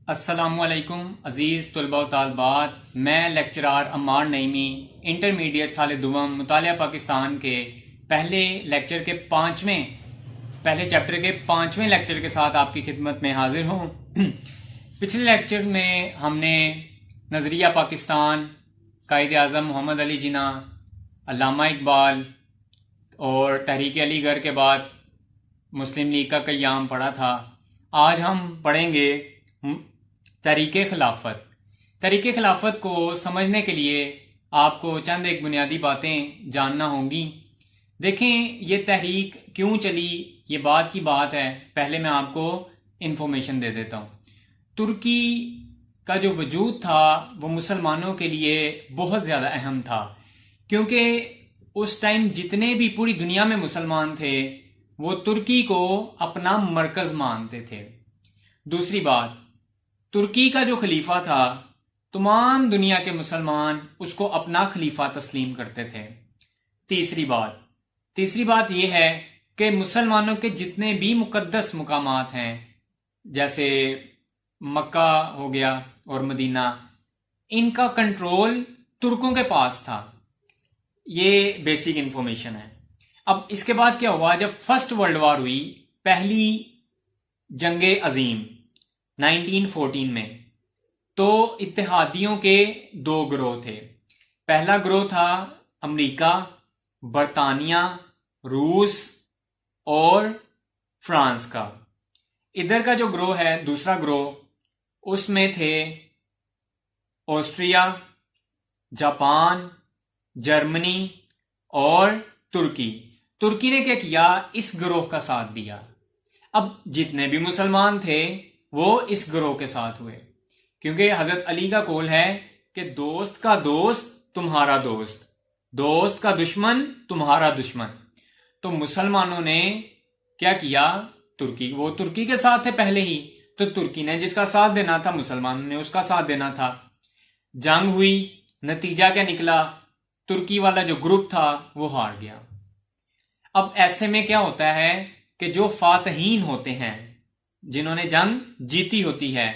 अस्सलामुअलैकुम अज़ीज़ तलबा व तालबात, मैं लेक्चरार अम्मार नईमी इंटरमीडिएट साल दुवम मुतालिया पाकिस्तान के पहले चैप्टर के पाँचवें लेक्चर के साथ आपकी खिदमत में हाजिर हूँ। पिछले लेक्चर में हमने नज़रिया पाकिस्तान, कायद आज़म मोहम्मद अली जिन्ना, अल्लामा इकबाल और तहरीक अलीगढ़ के बाद मुस्लिम लीग का क़याम पढ़ा था। आज हम पढ़ेंगे तहरीके खिलाफत। तहरीके खिलाफत को समझने के लिए आपको चंद एक बुनियादी बातें जानना होंगी। देखें, ये तहरीक क्यों चली, ये बात की बात है। पहले मैं आपको इन्फॉर्मेशन दे देता हूँ। तुर्की का जो वजूद था वो मुसलमानों के लिए बहुत ज़्यादा अहम था, क्योंकि उस टाइम जितने भी पूरी दुनिया में मुसलमान थे वो तुर्की को अपना मरकज़ मानते थे। दूसरी बात, तुर्की का जो खलीफा था, तमाम दुनिया के मुसलमान उसको अपना खलीफा तस्लीम करते थे। तीसरी बात यह है कि मुसलमानों के जितने भी मुकद्दस मुकामात हैं, जैसे मक्का हो गया और मदीना, इनका कंट्रोल तुर्कों के पास था। ये बेसिक इंफॉर्मेशन है। अब इसके बाद क्या हुआ, जब फर्स्ट वर्ल्ड वॉर हुई, पहली जंगे अजीम 1914 में, तो इत्तेहादियों के दो ग्रोह थे। पहला ग्रोह था अमेरिका, बरतानिया, रूस और फ्रांस का। इधर का जो ग्रोह है, दूसरा ग्रोह, उसमें थे ऑस्ट्रिया, जापान, जर्मनी और तुर्की। तुर्की ने क्या किया, इस ग्रोह का साथ दिया। अब जितने भी मुसलमान थे वो इस ग्रोह के साथ हुए, क्योंकि हजरत अली का कौल है कि दोस्त का दोस्त तुम्हारा दोस्त, दोस्त का दुश्मन तुम्हारा दुश्मन। तो मुसलमानों ने क्या किया, वो तुर्की के साथ थे पहले ही, तो तुर्की ने जिसका साथ देना था, मुसलमानों ने उसका साथ देना था। जंग हुई, नतीजा क्या निकला, तुर्की वाला जो ग्रुप था वो हार गया। अब ऐसे में क्या होता है कि जो फातहीन होते हैं, जिन्होंने जंग जीती होती है,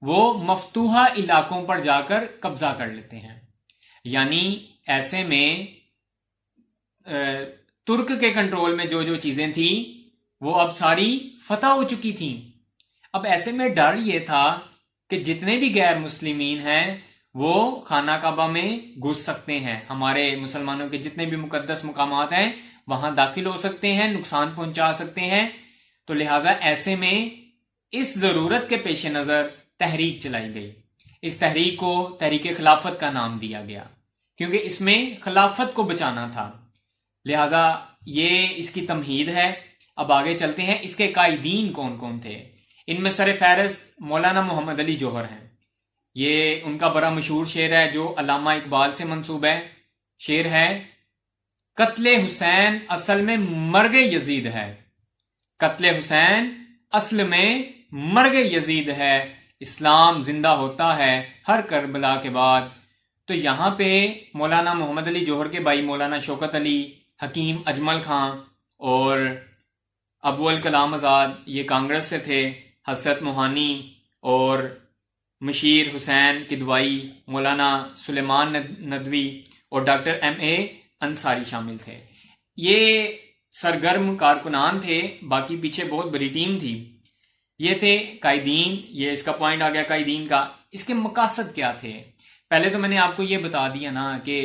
वो मफ्तूहा इलाकों पर जाकर कब्जा कर लेते हैं। यानी ऐसे में तुर्क के कंट्रोल में जो जो चीजें थी वो अब सारी फतह हो चुकी थी। अब ऐसे में डर ये था कि जितने भी गैर मुस्लिमीन हैं वो खाना काबा में घुस सकते हैं, हमारे मुसलमानों के जितने भी मुकद्दस मुकामात हैं वहां दाखिल हो सकते हैं, नुकसान पहुंचा सकते हैं। तो लिहाजा ऐसे में इस जरूरत के पेश नजर तहरीक चलाई गई। इस तहरीक को तहरीके खिलाफत का नाम दिया गया, क्योंकि इसमें खिलाफत को बचाना था। लिहाजा ये इसकी तमहीद है। अब आगे चलते हैं, इसके कायदीन कौन कौन थे। इनमें सर फहरिस्त मौलाना मोहम्मद अली जौहर हैं। ये उनका बड़ा मशहूर शेर है जो अल्लामा इकबाल से मंसूब है। शेर है, कत्ले हुसैन असल में मर्गे यजीद है, कत्ले हुसैन असल में मर्गे यजीद है, इस्लाम जिंदा होता है हर करबला के बाद। तो यहां पे मौलाना मोहम्मद अली जौहर के भाई मौलाना शौकत अली, हकीम अजमल खां और अबुल कलाम आजाद, ये कांग्रेस से थे, हसरत मोहानी और मशीर हुसैन किदवाई, मौलाना सुलेमान नदवी और डॉक्टर M.A. अंसारी शामिल थे। ये सरगर्म कारकुनान थे, बाकी पीछे बहुत बड़ी टीम थी। ये थे कायदीन। ये इसका पॉइंट आ गया कायदीन का। इसके मकासद क्या थे, पहले तो मैंने आपको ये बता दिया ना कि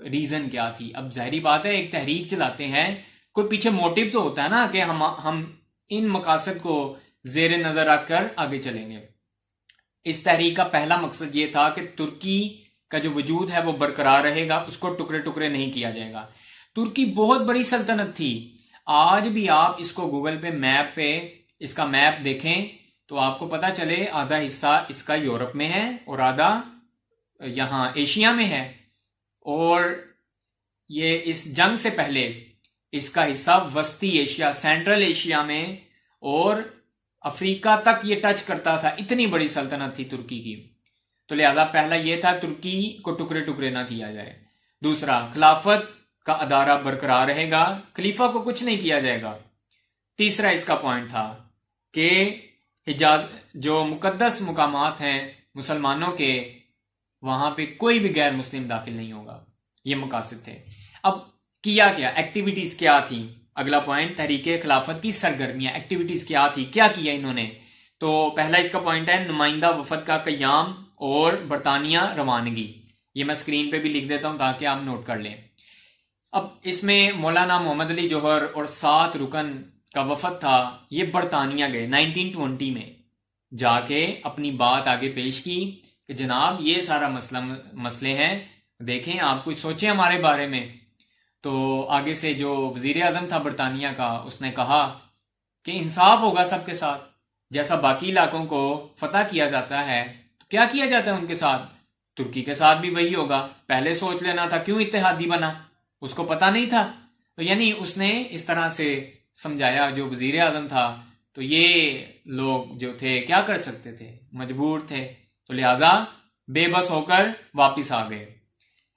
रीजन क्या थी। अब जाहिर बात है, एक तहरीक चलाते हैं, कोई पीछे मोटिव तो होता है ना कि हम इन मकासद को जेर नजर रखकर आगे चलेंगे। इस तहरीक का पहला मकसद ये था कि तुर्की का जो वजूद है वो बरकरार रहेगा, उसको टुकड़े टुकड़े नहीं किया जाएगा। तुर्की बहुत बड़ी सल्तनत थी। आज भी आप इसको गूगल पे मैप पे इसका मैप देखें तो आपको पता चले आधा हिस्सा इसका यूरोप में है और आधा यहां एशिया में है। और ये इस जंग से पहले इसका हिस्सा वस्ती एशिया, सेंट्रल एशिया में और अफ्रीका तक ये टच करता था। इतनी बड़ी सल्तनत थी तुर्की की। तो लिहाजा पहला यह था तुर्की को टुकड़े टुकड़े ना किया जाए। दूसरा, खिलाफत का अदारा बरकरार रहेगा, खलीफा को कुछ नहीं किया जाएगा। तीसरा इसका पॉइंट था कि हिजाज जो मुकद्दस मुकामात हैं मुसलमानों के, वहां पे कोई भी गैर मुस्लिम दाखिल नहीं होगा। ये मकासद थे। अब किया क्या, एक्टिविटीज क्या थी? अगला पॉइंट, तहरीके खिलाफत की सरगर्मियां, एक्टिविटीज क्या थी, क्या किया इन्होंने? तो पहला इसका पॉइंट है नुमाइंदा वफद का कयाम और बरतानिया रवानगी। ये मैं स्क्रीन पे भी लिख देता हूं ताकि आप नोट कर लें। अब इसमें मौलाना मोहम्मद अली जौहर और 7 रुकन का वफद था, ये बरतानिया गए 1920 में, जाके अपनी बात आगे पेश की कि जनाब ये सारा मसले हैं, देखें आप कुछ सोचें हमारे बारे में। तो आगे से जो वजीर आजम था बरतानिया का, उसने कहा कि इंसाफ होगा सबके साथ, जैसा बाकी इलाकों को फतह किया जाता है तो क्या किया जाता है उनके साथ, तुर्की के साथ भी वही होगा। पहले सोच लेना था, क्यों इत्तेहादी बना, उसको पता नहीं था। तो यानी उसने इस तरह से समझाया जो वजीर आजम था। तो ये लोग जो थे क्या कर सकते थे, मजबूर थे, तो लिहाजा बेबस होकर वापिस आ गए।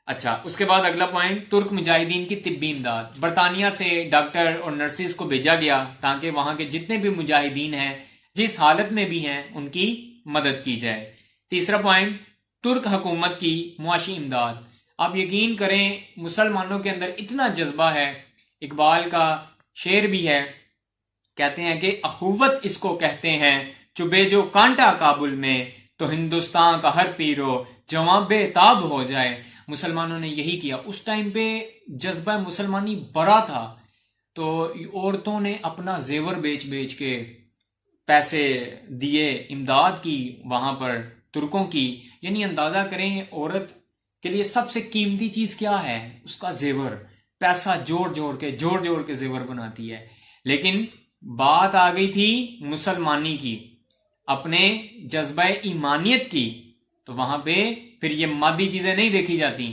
अच्छा, उसके बाद अगला पॉइंट, तुर्क मुजाहिदीन की तिब्बी इमदाद। बरतानिया से डॉक्टर और नर्सिस को भेजा गया ताकि वहां के जितने भी मुजाहिदीन हैं, जिस हालत में भी हैं, उनकी मदद की जाए। तीसरा पॉइंट, तुर्क हुकूमत की मुआशी इमदाद। आप यकीन करें मुसलमानों के अंदर इतना जज्बा है, इकबाल का शेर भी है, कहते हैं कि अखुवत इसको कहते हैं, चुबे जो कांटा काबुल में, तो हिंदुस्तान का हर पीरो जवां बेताब हो जाए। मुसलमानों ने यही किया। उस टाइम पे जज्बा मुसलमानी बड़ा था, तो औरतों ने अपना जेवर बेच बेच के पैसे दिए, इमदाद की वहां पर तुर्कों की। यानी अंदाजा करें औरत के लिए सबसे कीमती चीज क्या है, उसका जेवर। पैसा जोड़ जोड़ के जेवर बनाती है। लेकिन बात आ गई थी मुसलमानी की, अपने जज्बा ईमानियत की, तो वहां पे फिर ये मादी चीजें नहीं देखी जाती,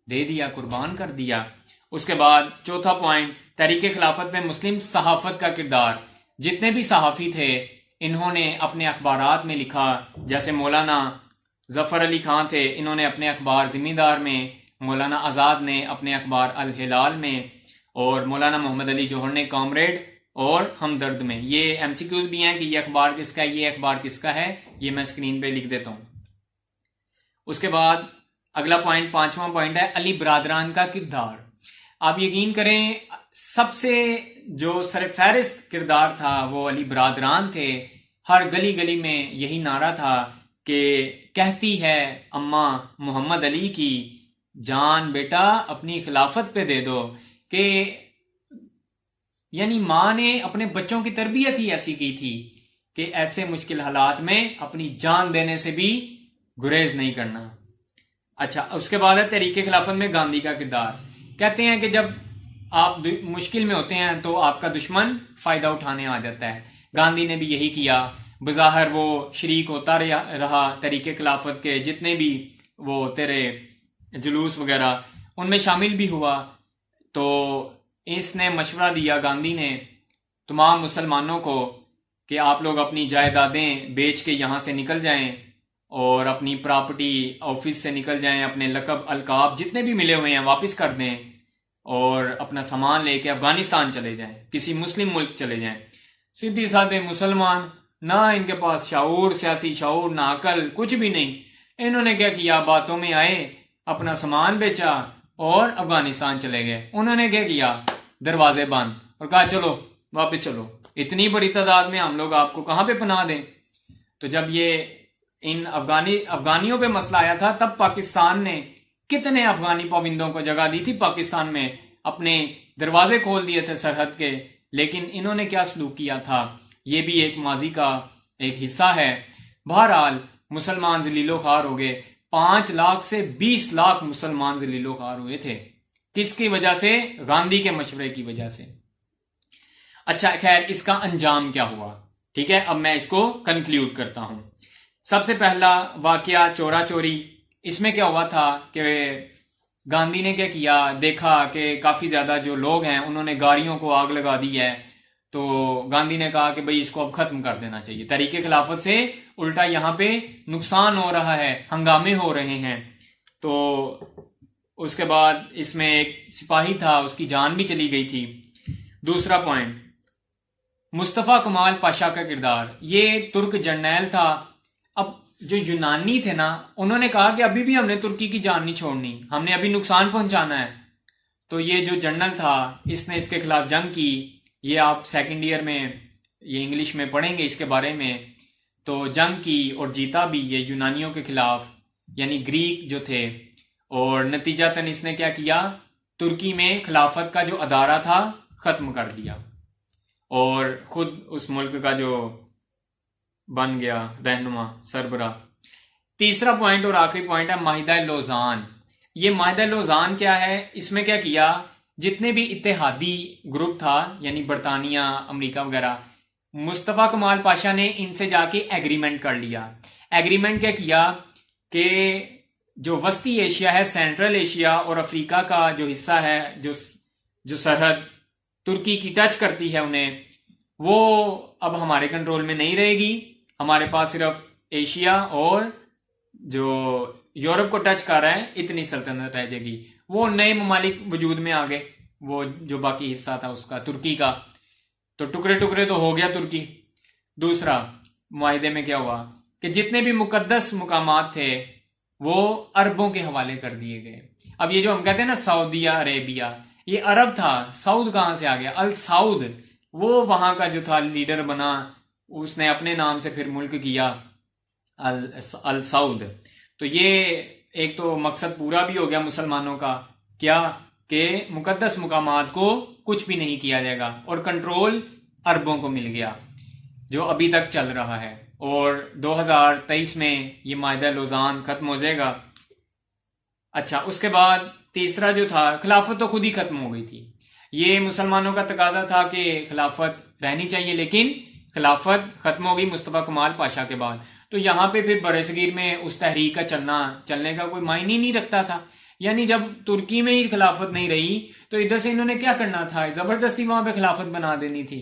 दे दिया, कुर्बान कर दिया। उसके बाद चौथा पॉइंट, तहरीके खिलाफत में मुस्लिम सहाफत का किरदार। जितने भी सहाफी थे इन्होंने अपने अखबारात में लिखा, जैसे मौलाना जफर अली खान थे, इन्होंने अपने अखबार जिम्मेदार में, मौलाना आजाद ने अपने अखबार अल हिलाल में, और मौलाना मोहम्मद अली जौहर ने कॉमरेड और हमदर्द में। ये एमसीक्यूज भी हैं कि ये अखबार किसका है, ये अखबार किसका है, ये मैं स्क्रीन पे लिख देता हूं। उसके बाद अगला पॉइंट, पांचवा पॉइंट है अली बरादरान का किरदार। आप यकीन करें सबसे जो सरफहरिस्त किरदार था वो अली बरादरान थे। हर गली गली में यही नारा था कि कहती है अम्मा मोहम्मद अली की, जान बेटा अपनी खिलाफत पे दे दो। कि यानी मां ने अपने बच्चों की तरबियत ही ऐसी की थी कि ऐसे मुश्किल हालात में अपनी जान देने से भी गुरेज नहीं करना। अच्छा, उसके बाद है तहरीके खिलाफत में गांधी का किरदार। कहते हैं कि जब आप मुश्किल में होते हैं तो आपका दुश्मन फायदा उठाने आ जाता है। गांधी ने भी यही किया। बज़ाहिर वो शरीक होता रहा तहरीके खिलाफत के, जितने भी वो तेरे जुलूस वगैरह उनमें शामिल भी हुआ। तो इसने मशवरा दिया गांधी ने तमाम मुसलमानों को कि आप लोग अपनी जायदादें बेच के यहां से निकल जाएं और अपनी प्रॉपर्टी ऑफिस से निकल जाएं, अपने लकब अलकाब जितने भी मिले हुए हैं वापस कर दें और अपना सामान लेके अफगानिस्तान चले जाएं, किसी मुस्लिम मुल्क चले जाएं। सीधी साधे मुसलमान, ना इनके पास शाऊर, सियासी शाऊर, ना अकल, कुछ भी नहीं। इन्होंने क्या किया, बातों में आए, अपना सामान बेचा और अफगानिस्तान चले गए। उन्होंने क्या किया, दरवाजे बंद और कहा चलो वापस चलो, इतनी बड़ी तादाद में हम लोग आपको कहां पे पनाह दें। तो जब ये इन अफगानियों पे मसला आया था, तब पाकिस्तान ने कितने अफगानी पाबंदों को जगह दी थी, पाकिस्तान में अपने दरवाजे खोल दिए थे सरहद के। लेकिन इन्होंने क्या सलूक किया था, ये भी एक माजी का एक हिस्सा है। बहरहाल मुसलमान जलीलो खार हो गए। 5 लाख से 20 लाख मुसलमान जलीलो खार हुए थे। किसकी वजह से? गांधी के मशवरे की वजह से। अच्छा, खैर इसका अंजाम क्या हुआ, ठीक है, अब मैं इसको कंक्लूड करता हूं। सबसे पहला वाकया चोरा चोरी। इसमें क्या हुआ था कि गांधी ने क्या किया, देखा कि काफी ज्यादा जो लोग हैं उन्होंने गाड़ियों को आग लगा दी है। तो गांधी ने कहा कि भाई इसको अब खत्म कर देना चाहिए। तहरीके खिलाफत से उल्टा यहां पे नुकसान हो रहा है, हंगामे हो रहे हैं। तो उसके बाद इसमें एक सिपाही था, उसकी जान भी चली गई थी। दूसरा पॉइंट, मुस्तफ़ा कमाल पाशा का किरदार, ये तुर्क जर्नैल था। अब जो यूनानी थे ना, उन्होंने कहा कि अभी भी हमने तुर्की की जान नहीं छोड़नी, हमने अभी नुकसान पहुंचाना है। तो ये जो जनरल था, इसने इसके खिलाफ जंग की। ये आप सेकंड ईयर में ये इंग्लिश में पढ़ेंगे इसके बारे में। तो जंग की और जीता भी ये यूनानियों के खिलाफ, यानी ग्रीक जो थे। और नतीजतन इसने क्या किया, तुर्की में खिलाफत का जो अदारा था खत्म कर दिया और खुद उस मुल्क का जो बन गया रहनुमा सरबरा। तीसरा पॉइंट और आखिरी पॉइंट है माहिदा लोजान। ये माहिदा लोजान क्या है, इसमें क्या किया, जितने भी इत्तेहादी ग्रुप था यानी बरतानिया, अमेरिका वगैरह, मुस्तफ़ा कमाल पाशा ने इनसे जाके एग्रीमेंट कर लिया। एग्रीमेंट क्या किया कि जो वस्ती एशिया है, सेंट्रल एशिया और अफ्रीका का जो हिस्सा है, जो सरहद तुर्की की टच करती है उन्हें, वो अब हमारे कंट्रोल में नहीं रहेगी। हमारे पास सिर्फ एशिया और जो यूरोप को टच कर रहा है इतनी सल्तनत रह जाएगी। वो नए ममालिक वजूद में आ गए, वो जो बाकी हिस्सा था उसका, तुर्की का, तो टुकड़े टुकड़े तो हो गया तुर्की। दूसरा मुआहिदे में क्या हुआ कि जितने भी मुकद्दस मुकामात थे वो अरबों के हवाले कर दिए गए। अब ये जो हम कहते हैं ना सऊदिया अरेबिया, ये अरब था। साउद कहां से आ गया, अल साउद, वो वहां का जो था लीडर बना, उसने अपने नाम से फिर मुल्क किया अल साउद। तो ये एक तो मकसद पूरा भी हो गया मुसलमानों का, क्या कि मुकद्दस मुकामात को कुछ भी नहीं किया जाएगा और कंट्रोल अरबों को मिल गया, जो अभी तक चल रहा है। और 2023 में ये माहिदा लोजान खत्म हो जाएगा। अच्छा, उसके बाद तीसरा जो था, खिलाफत तो खुद ही खत्म हो गई थी। ये मुसलमानों का तकाजा था कि खिलाफत रहनी चाहिए, लेकिन खिलाफत खत्म हो गई मुस्तफ़ा कमाल पाशा के बाद। तो यहाँ पे फिर बरसगीर में उस तहरीक का चलने का कोई मायने ही नहीं रखता था। यानी जब तुर्की में ही खिलाफत नहीं रही तो इधर से इन्होंने क्या करना था, जबरदस्ती वहां पे खिलाफत बना देनी थी।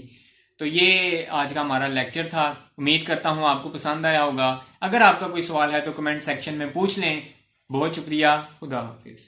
तो ये आज का हमारा लेक्चर था। उम्मीद करता हूं आपको पसंद आया होगा। अगर आपका कोई सवाल है तो कमेंट सेक्शन में पूछ लें। बहुत शुक्रिया। खुदा हाफिज।